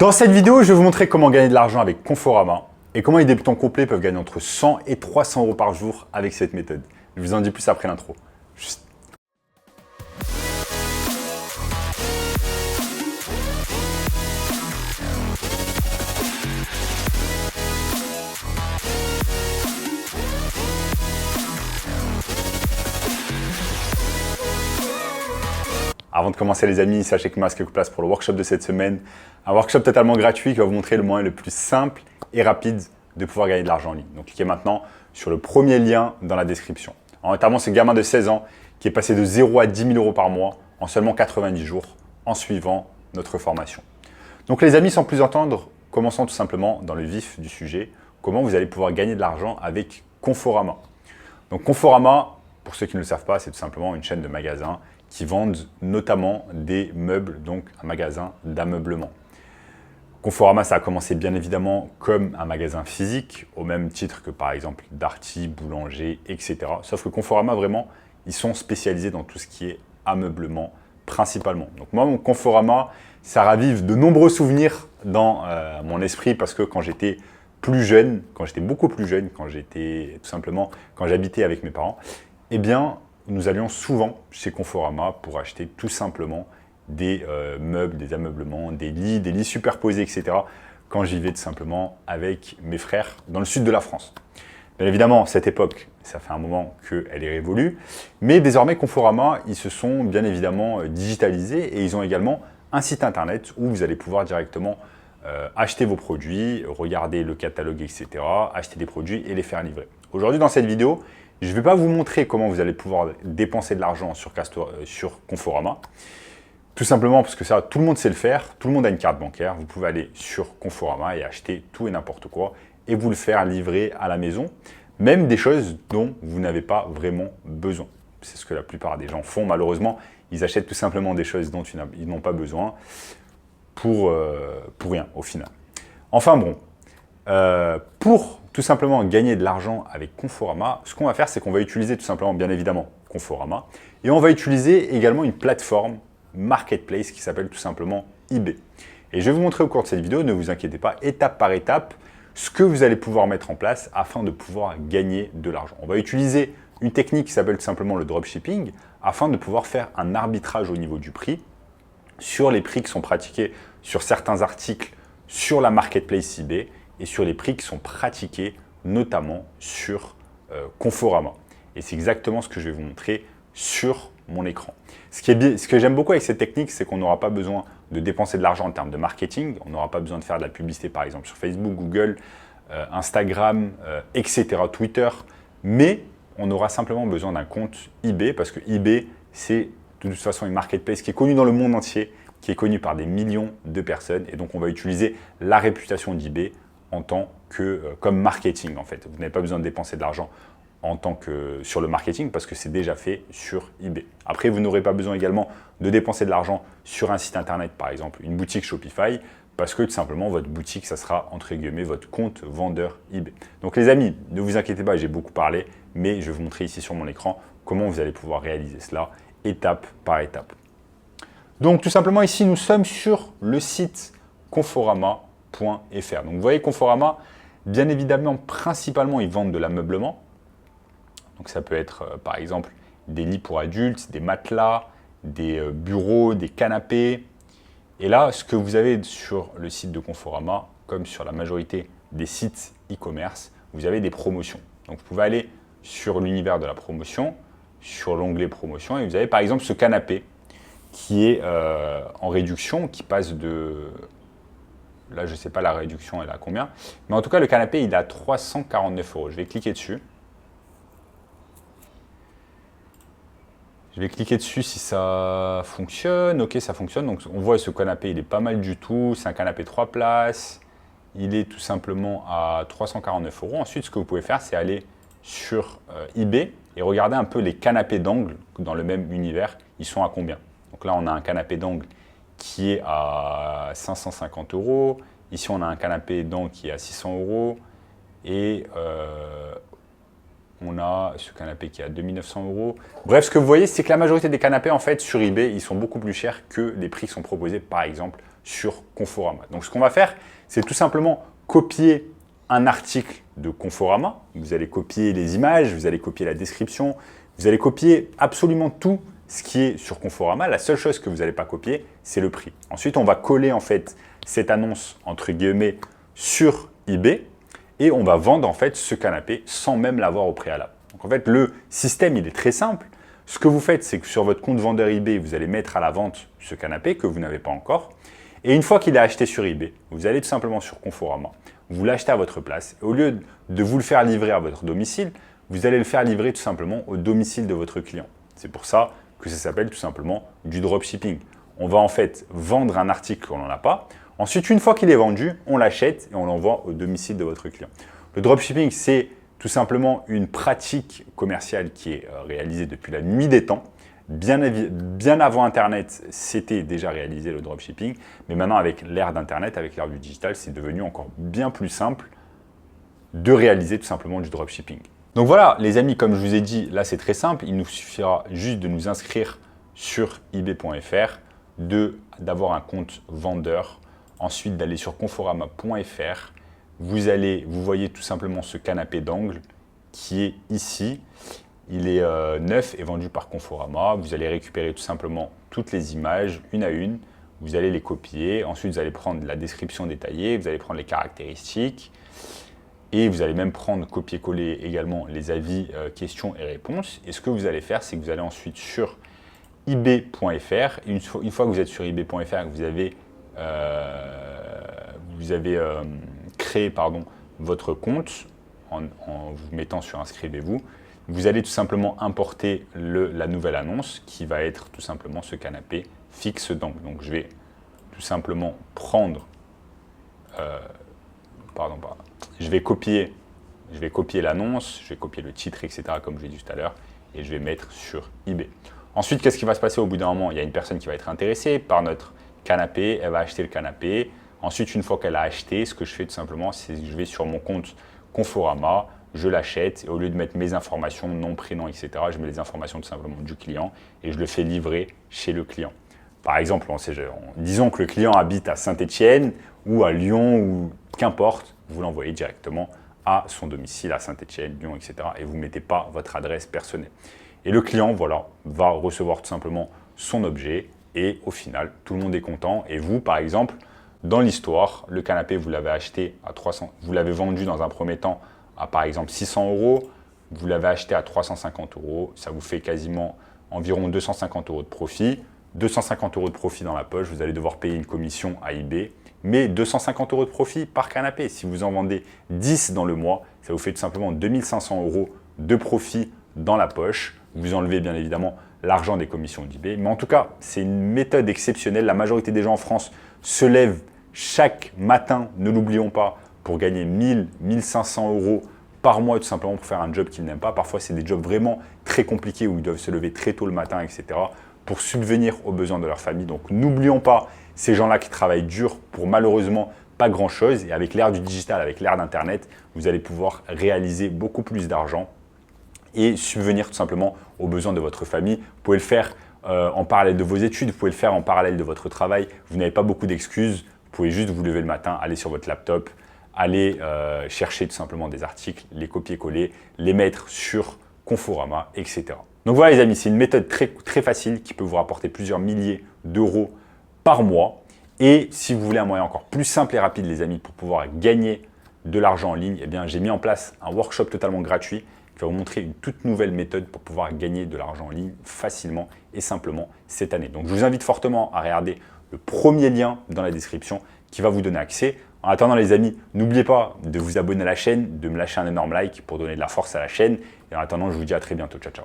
Dans cette vidéo, je vais vous montrer comment gagner de l'argent avec Conforama et comment les débutants complets peuvent gagner entre 100 et 300 euros par jour avec cette méthode. Je vous en dis plus après l'intro. Avant de commencer les amis, sachez que moi, quelques places pour le workshop de cette semaine. Un workshop totalement gratuit qui va vous montrer le moyen le plus simple et rapide de pouvoir gagner de l'argent en ligne. Donc cliquez maintenant sur le premier lien dans la description. En notamment ce gamin de 16 ans qui est passé de 0 à 10 000 euros par mois en seulement 90 jours en suivant notre formation. Donc les amis, sans plus attendre, commençons tout simplement dans le vif du sujet. Comment vous allez pouvoir gagner de l'argent avec Conforama. Donc Conforama, pour ceux qui ne le savent pas, c'est tout simplement une chaîne de magasins qui vendent notamment des meubles, donc un magasin d'ameublement. Conforama, ça a commencé bien évidemment comme un magasin physique, au même titre que par exemple Darty, Boulanger, etc. Sauf que Conforama, vraiment, ils sont spécialisés dans tout ce qui est ameublement principalement. Donc moi, mon Conforama, ça ravive de nombreux souvenirs dans mon esprit parce que quand j'étais plus jeune, quand j'étais beaucoup plus jeune, quand j'habitais avec mes parents, eh bien, nous allions souvent chez Conforama pour acheter tout simplement des meubles, des ameublements, des lits superposés, etc. quand j'y vais tout simplement avec mes frères dans le sud de la France. Bien évidemment, cette époque, ça fait un moment qu'elle est révolue, mais désormais Conforama, ils se sont bien évidemment digitalisés et ils ont également un site internet où vous allez pouvoir directement acheter vos produits, regarder le catalogue, etc., acheter des produits et les faire livrer. Aujourd'hui, dans cette vidéo, je ne vais pas vous montrer comment vous allez pouvoir dépenser de l'argent sur Conforama. Tout simplement parce que ça, tout le monde sait le faire, tout le monde a une carte bancaire. Vous pouvez aller sur Conforama et acheter tout et n'importe quoi et vous le faire livrer à la maison, même des choses dont vous n'avez pas vraiment besoin. C'est ce que la plupart des gens font malheureusement. Ils achètent tout simplement des choses dont ils n'ont pas besoin pour rien au final. Enfin bon, pour tout simplement gagner de l'argent avec Conforama, ce qu'on va faire, c'est qu'on va utiliser tout simplement, bien évidemment, Conforama. Et on va utiliser également une plateforme marketplace qui s'appelle tout simplement eBay. Et je vais vous montrer au cours de cette vidéo, ne vous inquiétez pas, étape par étape, ce que vous allez pouvoir mettre en place afin de pouvoir gagner de l'argent. On va utiliser une technique qui s'appelle tout simplement le dropshipping afin de pouvoir faire un arbitrage au niveau du prix sur les prix qui sont pratiqués sur certains articles sur la marketplace eBay et sur les prix qui sont pratiqués notamment sur Conforama. Et c'est exactement ce que je vais vous montrer sur mon écran. Ce que j'aime beaucoup avec cette technique, c'est qu'on n'aura pas besoin de dépenser de l'argent en termes de marketing. On n'aura pas besoin de faire de la publicité, par exemple, sur Facebook, Google, Instagram, etc., Twitter. Mais on aura simplement besoin d'un compte eBay parce que eBay, c'est de toute façon une marketplace qui est connue dans le monde entier, qui est connue par des millions de personnes. Et donc, on va utiliser la réputation d'eBay en tant que comme marketing en fait. Vous n'avez pas besoin de dépenser de l'argent en tant que sur le marketing parce que c'est déjà fait sur eBay. Après, vous n'aurez pas besoin également de dépenser de l'argent sur un site internet, par exemple une boutique Shopify, parce que tout simplement votre boutique, ça sera entre guillemets votre compte vendeur eBay. Donc les amis, ne vous inquiétez pas, j'ai beaucoup parlé, mais je vais vous montrer ici sur mon écran comment vous allez pouvoir réaliser cela étape par étape. Donc tout simplement ici, nous sommes sur le site Conforama.fr. Donc vous voyez Conforama, bien évidemment, principalement, ils vendent de l'ameublement. Donc ça peut être par exemple des lits pour adultes, des matelas, des bureaux, des canapés. Et là, ce que vous avez sur le site de Conforama, comme sur la majorité des sites e-commerce, vous avez des promotions. Donc vous pouvez aller sur l'univers de la promotion, sur l'onglet promotion, et vous avez par exemple ce canapé qui est en réduction, qui passe de... Là, je ne sais pas la réduction, elle est à combien. Mais en tout cas, le canapé, il est à 349 €. Je vais cliquer dessus. Je vais cliquer dessus si ça fonctionne. Ok, ça fonctionne. Donc, on voit ce canapé, il est pas mal du tout. C'est un canapé 3 places. Il est tout simplement à 349 €. Ensuite, ce que vous pouvez faire, c'est aller sur eBay et regarder un peu les canapés d'angle dans le même univers. Ils sont à combien? Donc là, on a un canapé d'angle qui est à 550 €. Ici, on a un canapé d'angle qui est à 600 €. Et on a ce canapé qui est à 2900 €. Bref, ce que vous voyez, c'est que la majorité des canapés, en fait, sur eBay, ils sont beaucoup plus chers que les prix qui sont proposés, par exemple, sur Conforama. Donc ce qu'on va faire, c'est tout simplement copier un article de Conforama. Vous allez copier les images, vous allez copier la description, vous allez copier absolument tout ce qui est sur Conforama. La seule chose que vous n'allez pas copier, c'est le prix. Ensuite, on va coller en fait cette annonce entre guillemets sur eBay et on va vendre en fait ce canapé sans même l'avoir au préalable. Donc en fait, le système, il est très simple. Ce que vous faites, c'est que sur votre compte vendeur eBay, vous allez mettre à la vente ce canapé que vous n'avez pas encore. Et une fois qu'il est acheté sur eBay, vous allez tout simplement sur Conforama, vous l'achetez à votre place. Et au lieu de vous le faire livrer à votre domicile, vous allez le faire livrer tout simplement au domicile de votre client. C'est pour ça que ça s'appelle tout simplement du dropshipping. On va en fait vendre un article qu'on n'en a pas. Ensuite, une fois qu'il est vendu, on l'achète et on l'envoie au domicile de votre client. Le dropshipping, c'est tout simplement une pratique commerciale qui est réalisée depuis la nuit des temps. Bien avant Internet, c'était déjà réalisé le dropshipping, mais maintenant avec l'ère d'Internet, avec l'ère du digital, c'est devenu encore bien plus simple de réaliser tout simplement du dropshipping. Donc voilà, les amis, comme je vous ai dit, là c'est très simple, il nous suffira juste de nous inscrire sur ebay.fr, d'avoir un compte vendeur, ensuite d'aller sur conforama.fr. Vous voyez tout simplement ce canapé d'angle qui est ici. Il est neuf et vendu par Conforama. Vous allez récupérer tout simplement toutes les images, une à une. Vous allez les copier. Ensuite, vous allez prendre la description détaillée. Vous allez prendre les caractéristiques. Et vous allez même prendre, copier-coller également les avis, questions et réponses. Et ce que vous allez faire, c'est que vous allez ensuite sur ebay.fr. Une fois que vous êtes sur ebay.fr, vous avez créé votre compte en vous mettant sur inscrivez-vous. Vous allez tout simplement importer la nouvelle annonce qui va être tout simplement ce canapé fixe d'angle. Donc je vais tout simplement prendre, je vais copier l'annonce, je vais copier le titre, etc. comme je l'ai dit tout à l'heure et je vais mettre sur eBay. Ensuite, qu'est-ce qui va se passer au bout d'un moment? Il y a une personne qui va être intéressée par notre canapé, elle va acheter le canapé. Ensuite, une fois qu'elle a acheté, ce que je fais tout simplement, c'est que je vais sur mon compte Conforama, je l'achète et au lieu de mettre mes informations, nom, prénom, etc., je mets les informations tout simplement du client et je le fais livrer chez le client. Par exemple, disons que le client habite à Saint-Étienne ou à Lyon ou qu'importe, vous l'envoyez directement à son domicile à Saint-Étienne, Lyon, etc. et vous ne mettez pas votre adresse personnelle. Et le client, voilà, va recevoir tout simplement son objet et au final, tout le monde est content. Et vous, par exemple, dans l'histoire, le canapé, vous l'avez acheté à 300, vous l'avez vendu dans un premier temps à par exemple 600 €, vous l'avez acheté à 350 €, ça vous fait quasiment environ 250 € de profit. 250 € de profit dans la poche, vous allez devoir payer une commission à eBay, mais 250 € de profit par canapé. Si vous en vendez 10 dans le mois, ça vous fait tout simplement 2500 € de profit dans la poche. Vous enlevez bien évidemment l'argent des commissions d'eBay. Mais en tout cas, c'est une méthode exceptionnelle. La majorité des gens en France se lèvent chaque matin, ne l'oublions pas, pour gagner 1000, 1500 € par mois tout simplement pour faire un job qu'ils n'aiment pas. Parfois, c'est des jobs vraiment très compliqués où ils doivent se lever très tôt le matin, etc. pour subvenir aux besoins de leur famille. Donc, n'oublions pas ces gens-là qui travaillent dur pour malheureusement pas grand-chose. Et avec l'ère du digital, avec l'ère d'Internet, vous allez pouvoir réaliser beaucoup plus d'argent et subvenir tout simplement aux besoins de votre famille. Vous pouvez le faire en parallèle de vos études, vous pouvez le faire en parallèle de votre travail. Vous n'avez pas beaucoup d'excuses. Vous pouvez juste vous lever le matin, aller sur votre laptop, aller chercher tout simplement des articles, les copier-coller, les mettre sur Conforama, etc. Donc voilà les amis, c'est une méthode très, très facile qui peut vous rapporter plusieurs milliers d'euros par mois. Et si vous voulez un moyen encore plus simple et rapide les amis pour pouvoir gagner de l'argent en ligne, eh bien j'ai mis en place un workshop totalement gratuit qui va vous montrer une toute nouvelle méthode pour pouvoir gagner de l'argent en ligne facilement et simplement cette année. Donc je vous invite fortement à regarder le premier lien dans la description qui va vous donner accès. En attendant les amis, n'oubliez pas de vous abonner à la chaîne, de me lâcher un énorme like pour donner de la force à la chaîne. Et en attendant, je vous dis à très bientôt. Ciao, ciao.